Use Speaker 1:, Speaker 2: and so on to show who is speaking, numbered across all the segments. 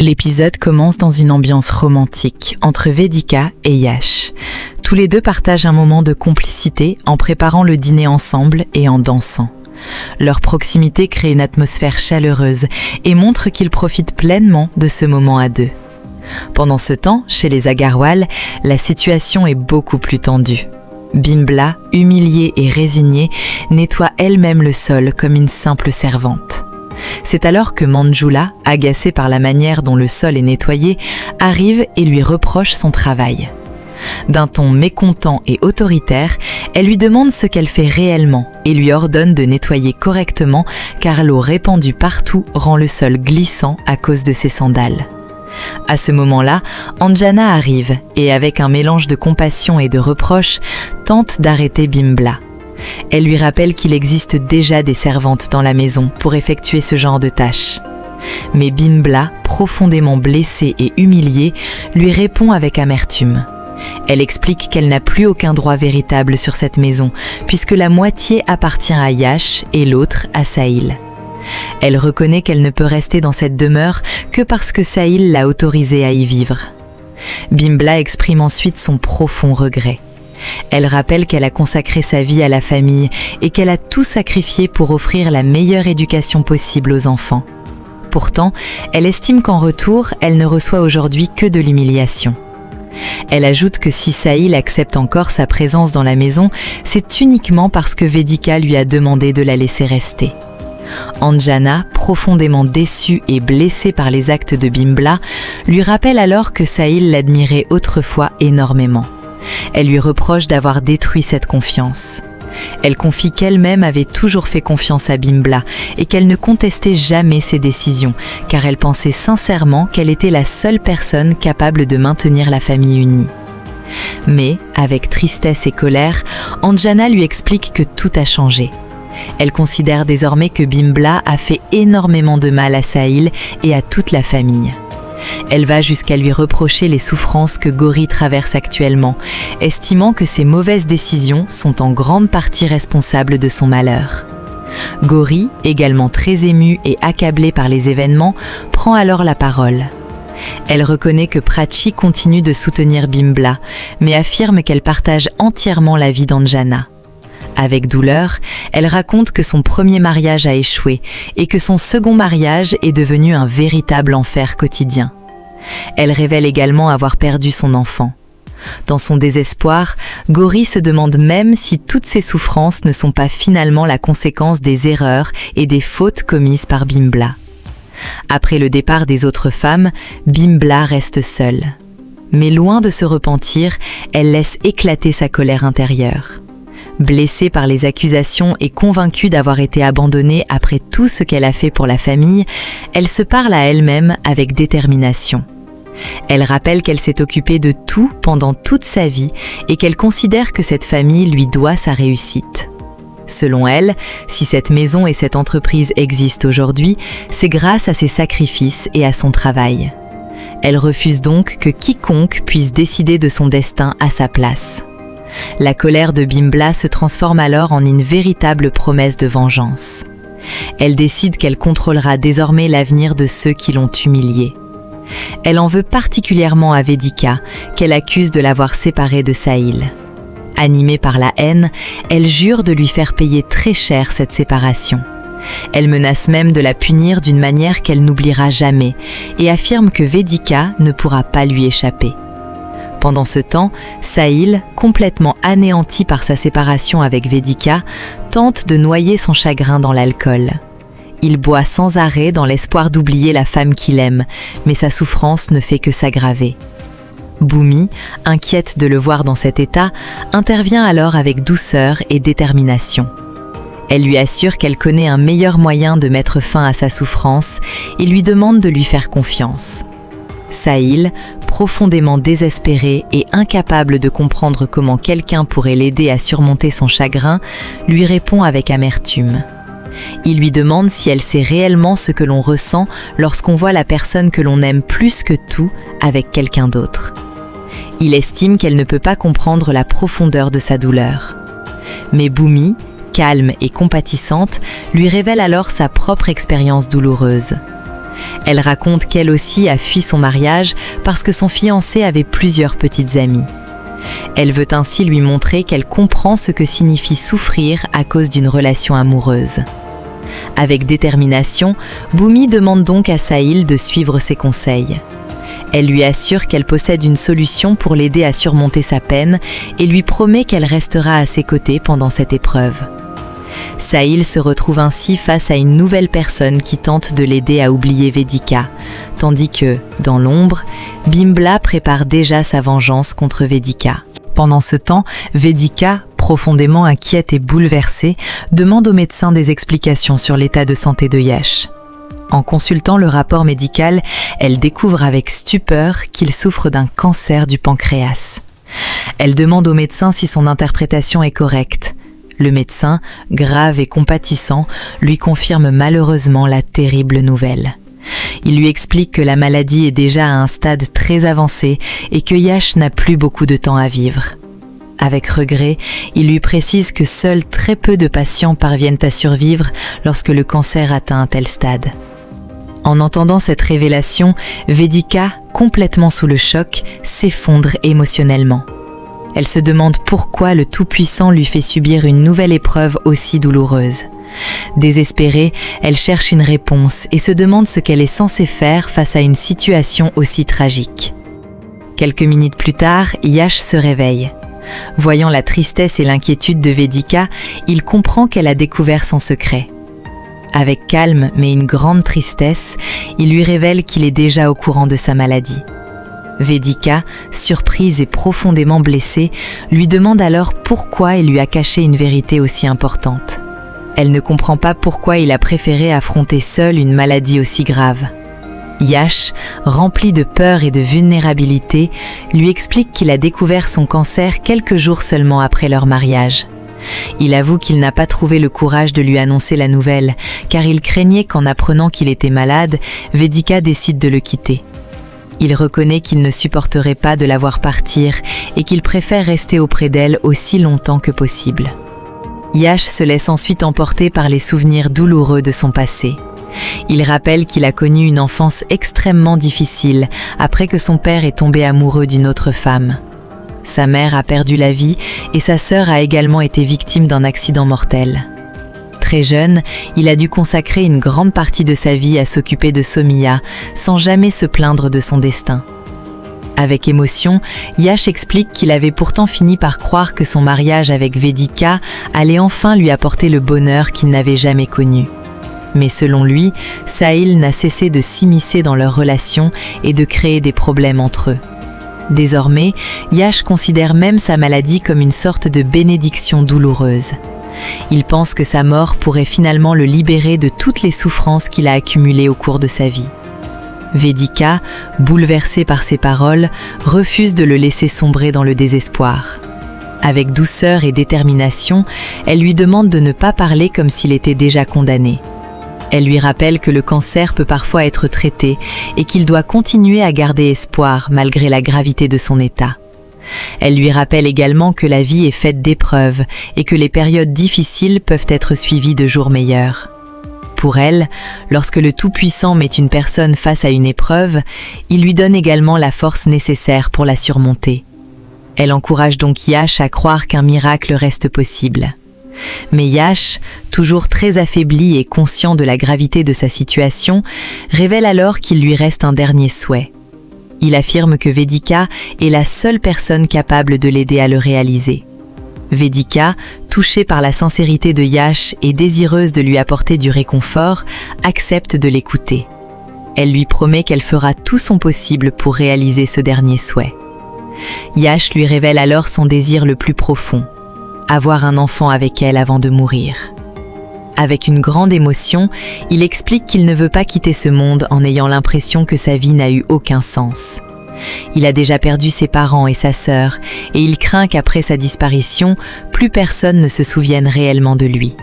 Speaker 1: L'épisode commence dans une ambiance romantique entre Vedika et Yash. Tous les deux partagent un moment de complicité en préparant le dîner ensemble et en dansant. Leur proximité crée une atmosphère chaleureuse et montre qu'ils profitent pleinement de ce moment à deux. Pendant ce temps, chez les Agarwal, la situation est beaucoup plus tendue. Bimbla, humiliée et résignée, nettoie elle-même le sol comme une simple servante. C'est alors que Manjula, agacée par la manière dont le sol est nettoyé, arrive et lui reproche son travail. D'un ton mécontent et autoritaire, elle lui demande ce qu'elle fait réellement et lui ordonne de nettoyer correctement car l'eau répandue partout rend le sol glissant à cause de ses sandales. À ce moment-là, Anjana arrive et avec un mélange de compassion et de reproche, tente d'arrêter Bimbla. Elle lui rappelle qu'il existe déjà des servantes dans la maison pour effectuer ce genre de tâches. Mais Bimbla, profondément blessée et humiliée, lui répond avec amertume. Elle explique qu'elle n'a plus aucun droit véritable sur cette maison, puisque la moitié appartient à Yash et l'autre à Sahil. Elle reconnaît qu'elle ne peut rester dans cette demeure que parce que Sahil l'a autorisée à y vivre. Bimbla exprime ensuite son profond regret. Elle rappelle qu'elle a consacré sa vie à la famille et qu'elle a tout sacrifié pour offrir la meilleure éducation possible aux enfants. Pourtant, elle estime qu'en retour, elle ne reçoit aujourd'hui que de l'humiliation. Elle ajoute que si Sahil accepte encore sa présence dans la maison, c'est uniquement parce que Vedika lui a demandé de la laisser rester. Anjana, profondément déçue et blessée par les actes de Bimbla, lui rappelle alors que Sahil l'admirait autrefois énormément. Elle lui reproche d'avoir détruit cette confiance. Elle confie qu'elle-même avait toujours fait confiance à Bimbla et qu'elle ne contestait jamais ses décisions, car elle pensait sincèrement qu'elle était la seule personne capable de maintenir la famille unie. Mais, avec tristesse et colère, Anjana lui explique que tout a changé. Elle considère désormais que Bimbla a fait énormément de mal à Sahil et à toute la famille. Elle va jusqu'à lui reprocher les souffrances que Gauri traverse actuellement, estimant que ses mauvaises décisions sont en grande partie responsables de son malheur. Gauri, également très émue et accablée par les événements, prend alors la parole. Elle reconnaît que Prachi continue de soutenir Bimbla, mais affirme qu'elle partage entièrement l'avis d'Anjana. Avec douleur, elle raconte que son premier mariage a échoué et que son second mariage est devenu un véritable enfer quotidien. Elle révèle également avoir perdu son enfant. Dans son désespoir, Gauri se demande même si toutes ces souffrances ne sont pas finalement la conséquence des erreurs et des fautes commises par Bimbla. Après le départ des autres femmes, Bimbla reste seule. Mais loin de se repentir, elle laisse éclater sa colère intérieure. Blessée par les accusations et convaincue d'avoir été abandonnée après tout ce qu'elle a fait pour la famille, elle se parle à elle-même avec détermination. Elle rappelle qu'elle s'est occupée de tout pendant toute sa vie et qu'elle considère que cette famille lui doit sa réussite. Selon elle, si cette maison et cette entreprise existent aujourd'hui, c'est grâce à ses sacrifices et à son travail. Elle refuse donc que quiconque puisse décider de son destin à sa place. La colère de Bimbla se transforme alors en une véritable promesse de vengeance. Elle décide qu'elle contrôlera désormais l'avenir de ceux qui l'ont humiliée. Elle en veut particulièrement à Vedika, qu'elle accuse de l'avoir séparée de Sahil. Animée par la haine, elle jure de lui faire payer très cher cette séparation. Elle menace même de la punir d'une manière qu'elle n'oubliera jamais et affirme que Vedika ne pourra pas lui échapper. Pendant ce temps, Sahil, complètement anéanti par sa séparation avec Vedika, tente de noyer son chagrin dans l'alcool. Il boit sans arrêt dans l'espoir d'oublier la femme qu'il aime, mais sa souffrance ne fait que s'aggraver. Bhumi, inquiète de le voir dans cet état, intervient alors avec douceur et détermination. Elle lui assure qu'elle connaît un meilleur moyen de mettre fin à sa souffrance et lui demande de lui faire confiance. Sahil, profondément désespéré et incapable de comprendre comment quelqu'un pourrait l'aider à surmonter son chagrin, lui répond avec amertume. Il lui demande si elle sait réellement ce que l'on ressent lorsqu'on voit la personne que l'on aime plus que tout avec quelqu'un d'autre. Il estime qu'elle ne peut pas comprendre la profondeur de sa douleur. Mais Bhumi, calme et compatissante, lui révèle alors sa propre expérience douloureuse. Elle raconte qu'elle aussi a fui son mariage parce que son fiancé avait plusieurs petites amies. Elle veut ainsi lui montrer qu'elle comprend ce que signifie souffrir à cause d'une relation amoureuse. Avec détermination, Bhumi demande donc à Sahil de suivre ses conseils. Elle lui assure qu'elle possède une solution pour l'aider à surmonter sa peine et lui promet qu'elle restera à ses côtés pendant cette épreuve. Sahil se retrouve ainsi face à une nouvelle personne qui tente de l'aider à oublier Vedika, tandis que, dans l'ombre, Bimbla prépare déjà sa vengeance contre Vedika. Pendant ce temps, Vedika, profondément inquiète et bouleversée, demande au médecin des explications sur l'état de santé de Yash. En consultant le rapport médical, elle découvre avec stupeur qu'il souffre d'un cancer du pancréas. Elle demande au médecin si son interprétation est correcte. Le médecin, grave et compatissant, lui confirme malheureusement la terrible nouvelle. Il lui explique que la maladie est déjà à un stade très avancé et que Yash n'a plus beaucoup de temps à vivre. Avec regret, il lui précise que seuls très peu de patients parviennent à survivre lorsque le cancer atteint un tel stade. En entendant cette révélation, Vedika, complètement sous le choc, s'effondre émotionnellement. Elle se demande pourquoi le Tout-Puissant lui fait subir une nouvelle épreuve aussi douloureuse. Désespérée, elle cherche une réponse et se demande ce qu'elle est censée faire face à une situation aussi tragique. Quelques minutes plus tard, Yash se réveille. Voyant la tristesse et l'inquiétude de Vedika, il comprend qu'elle a découvert son secret. Avec calme mais une grande tristesse, il lui révèle qu'il est déjà au courant de sa maladie. Vedika, surprise et profondément blessée, lui demande alors pourquoi il lui a caché une vérité aussi importante. Elle ne comprend pas pourquoi il a préféré affronter seul une maladie aussi grave. Yash, rempli de peur et de vulnérabilité, lui explique qu'il a découvert son cancer quelques jours seulement après leur mariage. Il avoue qu'il n'a pas trouvé le courage de lui annoncer la nouvelle, car il craignait qu'en apprenant qu'il était malade, Vedika décide de le quitter. Il reconnaît qu'il ne supporterait pas de la voir partir et qu'il préfère rester auprès d'elle aussi longtemps que possible. Yash se laisse ensuite emporter par les souvenirs douloureux de son passé. Il rappelle qu'il a connu une enfance extrêmement difficile après que son père est tombé amoureux d'une autre femme. Sa mère a perdu la vie et sa sœur a également été victime d'un accident mortel. Très jeune, il a dû consacrer une grande partie de sa vie à s'occuper de Somiya, sans jamais se plaindre de son destin. Avec émotion, Yash explique qu'il avait pourtant fini par croire que son mariage avec Vedika allait enfin lui apporter le bonheur qu'il n'avait jamais connu. Mais selon lui, Sahil n'a cessé de s'immiscer dans leur relation et de créer des problèmes entre eux. Désormais, Yash considère même sa maladie comme une sorte de bénédiction douloureuse. Il pense que sa mort pourrait finalement le libérer de toutes les souffrances qu'il a accumulées au cours de sa vie. Vedika, bouleversée par ces paroles, refuse de le laisser sombrer dans le désespoir. Avec douceur et détermination, elle lui demande de ne pas parler comme s'il était déjà condamné. Elle lui rappelle que le cancer peut parfois être traité et qu'il doit continuer à garder espoir malgré la gravité de son état. Elle lui rappelle également que la vie est faite d'épreuves et que les périodes difficiles peuvent être suivies de jours meilleurs. Pour elle, lorsque le Tout-Puissant met une personne face à une épreuve, il lui donne également la force nécessaire pour la surmonter. Elle encourage donc Yash à croire qu'un miracle reste possible. Mais Yash, toujours très affaibli et conscient de la gravité de sa situation, révèle alors qu'il lui reste un dernier souhait. Il affirme que Vedika est la seule personne capable de l'aider à le réaliser. Vedika, touchée par la sincérité de Yash et désireuse de lui apporter du réconfort, accepte de l'écouter. Elle lui promet qu'elle fera tout son possible pour réaliser ce dernier souhait. Yash lui révèle alors son désir le plus profond, avoir un enfant avec elle avant de mourir. Avec une grande émotion, il explique qu'il ne veut pas quitter ce monde en ayant l'impression que sa vie n'a eu aucun sens. Il a déjà perdu ses parents et sa sœur, et il craint qu'après sa disparition, plus personne ne se souvienne réellement de lui.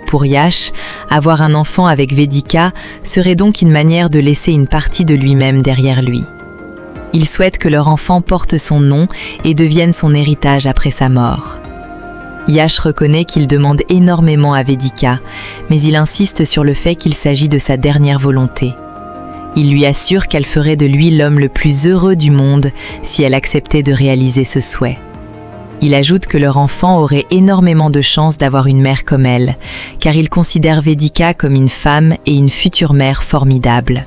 Speaker 1: Pour Yash, avoir un enfant avec Vedika serait donc une manière de laisser une partie de lui-même derrière lui. Il souhaite que leur enfant porte son nom et devienne son héritage après sa mort. Yash reconnaît qu'il demande énormément à Vedika, mais il insiste sur le fait qu'il s'agit de sa dernière volonté. Il lui assure qu'elle ferait de lui l'homme le plus heureux du monde si elle acceptait de réaliser ce souhait. Il ajoute que leur enfant aurait énormément de chance d'avoir une mère comme elle, car il considère Vedika comme une femme et une future mère formidable.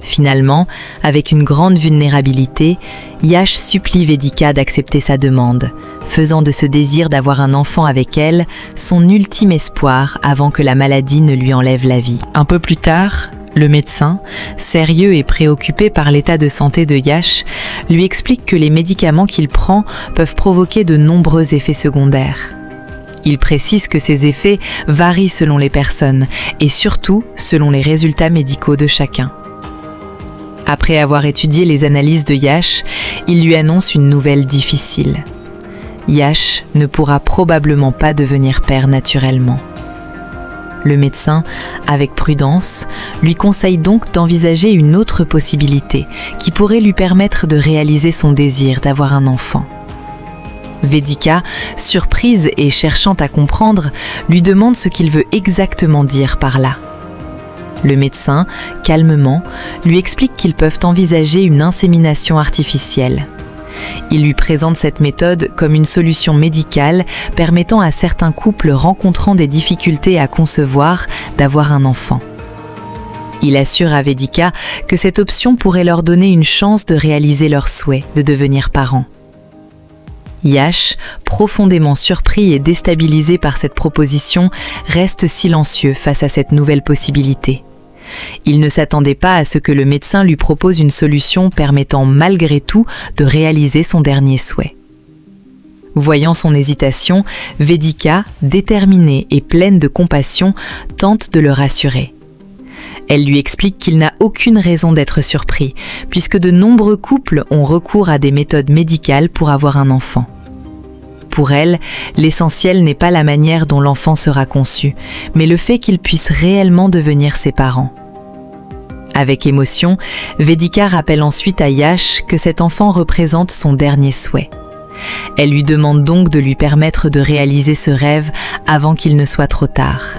Speaker 1: Finalement, avec une grande vulnérabilité, Yash supplie Vedika d'accepter sa demande, faisant de ce désir d'avoir un enfant avec elle son ultime espoir avant que la maladie ne lui enlève la vie. Un peu plus tard, le médecin, sérieux et préoccupé par l'état de santé de Yash, lui explique que les médicaments qu'il prend peuvent provoquer de nombreux effets secondaires. Il précise que ces effets varient selon les personnes et surtout selon les résultats médicaux de chacun. Après avoir étudié les analyses de Yash, il lui annonce une nouvelle difficile. Yash ne pourra probablement pas devenir père naturellement. Le médecin, avec prudence, lui conseille donc d'envisager une autre possibilité qui pourrait lui permettre de réaliser son désir d'avoir un enfant. Vedika, surprise et cherchant à comprendre, lui demande ce qu'il veut exactement dire par là. Le médecin, calmement, lui explique qu'ils peuvent envisager une insémination artificielle. Il lui présente cette méthode comme une solution médicale permettant à certains couples rencontrant des difficultés à concevoir d'avoir un enfant. Il assure à Vedika que cette option pourrait leur donner une chance de réaliser leur souhait de devenir parents. Yash, profondément surpris et déstabilisé par cette proposition, reste silencieux face à cette nouvelle possibilité. Il ne s'attendait pas à ce que le médecin lui propose une solution permettant malgré tout de réaliser son dernier souhait. Voyant son hésitation, Vedika, déterminée et pleine de compassion, tente de le rassurer. Elle lui explique qu'il n'a aucune raison d'être surpris, puisque de nombreux couples ont recours à des méthodes médicales pour avoir un enfant. Pour elle, l'essentiel n'est pas la manière dont l'enfant sera conçu, mais le fait qu'il puisse réellement devenir ses parents. Avec émotion, Vedika rappelle ensuite à Yash que cet enfant représente son dernier souhait. Elle lui demande donc de lui permettre de réaliser ce rêve avant qu'il ne soit trop tard.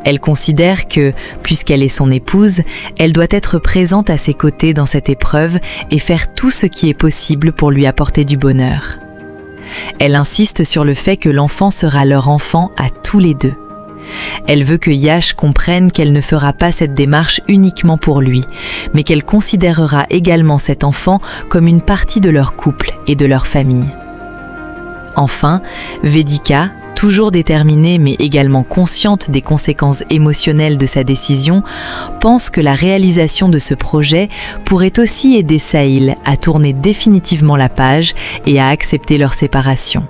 Speaker 1: Elle considère que, puisqu'elle est son épouse, elle doit être présente à ses côtés dans cette épreuve et faire tout ce qui est possible pour lui apporter du bonheur. Elle insiste sur le fait que l'enfant sera leur enfant à tous les deux. Elle veut que Yash comprenne qu'elle ne fera pas cette démarche uniquement pour lui, mais qu'elle considérera également cet enfant comme une partie de leur couple et de leur famille. Enfin, Vedika, toujours déterminée mais également consciente des conséquences émotionnelles de sa décision, pense que la réalisation de ce projet pourrait aussi aider Sahil à tourner définitivement la page et à accepter leur séparation.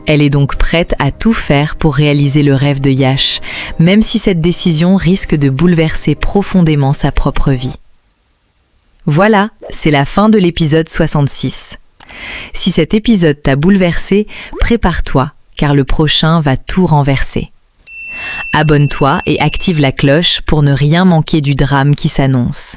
Speaker 1: Elle est donc prête à tout faire pour réaliser le rêve de Yash, même si cette décision risque de bouleverser profondément sa propre vie. Voilà, c'est la fin de l'épisode 66. Si cet épisode t'a bouleversé, prépare-toi, car le prochain va tout renverser. Abonne-toi et active la cloche pour ne rien manquer du drame qui s'annonce.